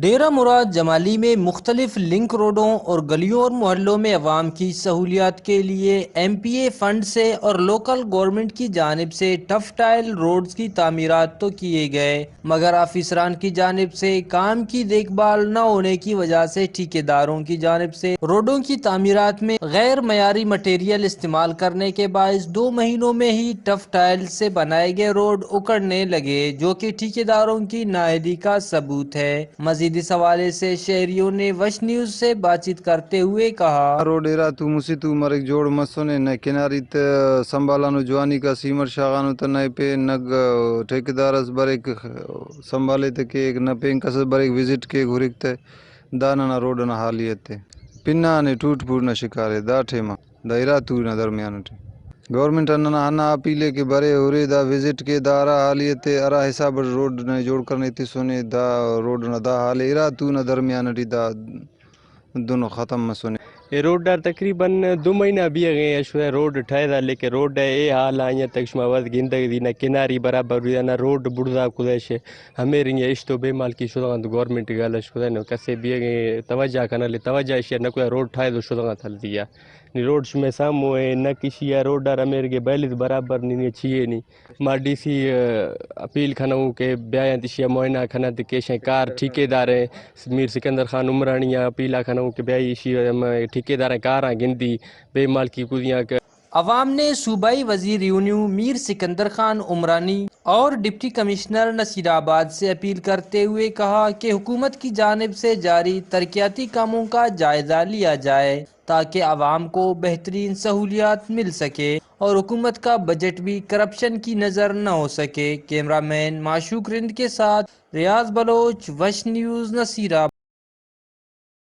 ڈیرہ مراد جمالی میں مختلف لنک روڈوں اور گلیوں اور محلوں میں عوام کی سہولیات کے لیے ایم پی اے فنڈ سے اور لوکل گورنمنٹ کی جانب سے ٹف ٹائل روڈز کی تعمیرات تو کیے گئے، مگر افسران کی جانب سے کام کی دیکھ بھال نہ ہونے کی وجہ سے ٹھیکیداروں کی جانب سے روڈوں کی تعمیرات میں غیر معیاری مٹیریل استعمال کرنے کے باعث 2 مہینوں میں ہی ٹف ٹائل سے بنائے گئے روڈ اکڑنے لگے، جو کہ ٹھیکیداروں کی نااہلی کا ثبوت ہے۔ مزید اس حوالے سے شہریوں نے وش نیوز سے بات چیت کرتے ہوئے کہا: روڈ ایرا تو مسی تو مرک جوڑ مسونے نہ کناری سنبھالانو جوانی کا سیمر شاغانو تنائے پہ نگ ٹھیکیدارس بریک سنبھالے تھے نہ پین کس بریک وزٹ کے گھرک تے دانا روڈ نہ حالیت تے پنہ نے ٹوٹ پھوٹ نہ شکارے دا ٹھیما دا ایرا تو نہ درمیان ٹے گورنمنٹ اننا ہنا اپیلے کے برے ہورے دا وزٹ کے دا ارا حالیت ارا حساب روڈ نے جوڑ کرنے تی سونے دا روڈ نہ دا حال ایرا تو نہ درمیان ٹی دا دونوں ختم مسونے یہ روڈ ڈار تقریباً 2 مہینہ بھی گئے شوئے روڈ ٹھائے دا لیکن روڈ اے حال آئیں تک شما وقت گندگ دی نہ کناری برابر ہوئی نہ روڈ بڑھدا کدش ہمیں رنگ اشتو بے مال کی شدہ گورنمنٹ گالش کدے نو کسے بھی گئے توجہ کرنا لے توجہ اشیا نہ کوئی روڈ ٹھائے دو شدہ تھل دیا نی روڈ میں سامو ہے نہ کسی یا روڈ ڈار ہمیں رنگ بیلز برابر نہیں چھیے نہیں ما ڈی سی اپیل کھنوں کہ بیاں تشیا معائنہ کھنا تے کیشیں کار ٹھیکیدار ہے میر سکندر خان عمرانی اپیلا کھنوں کہ بیائی ٹھیکیدار کاراں گندی بے مال کی کدیاں عوام نے صوبائی وزیر ریونیو میر سکندر خان عمرانی اور ڈپٹی کمشنر نصیر آباد سے اپیل کرتے ہوئے کہا کہ حکومت کی جانب سے جاری ترقیاتی کاموں کا جائزہ لیا جائے تاکہ عوام کو بہترین سہولیات مل سکے اور حکومت کا بجٹ بھی کرپشن کی نظر نہ ہو سکے۔ کیمرہ مین معشوق رند کے ساتھ ریاض بلوچ، وش نیوز، نصیر آباد۔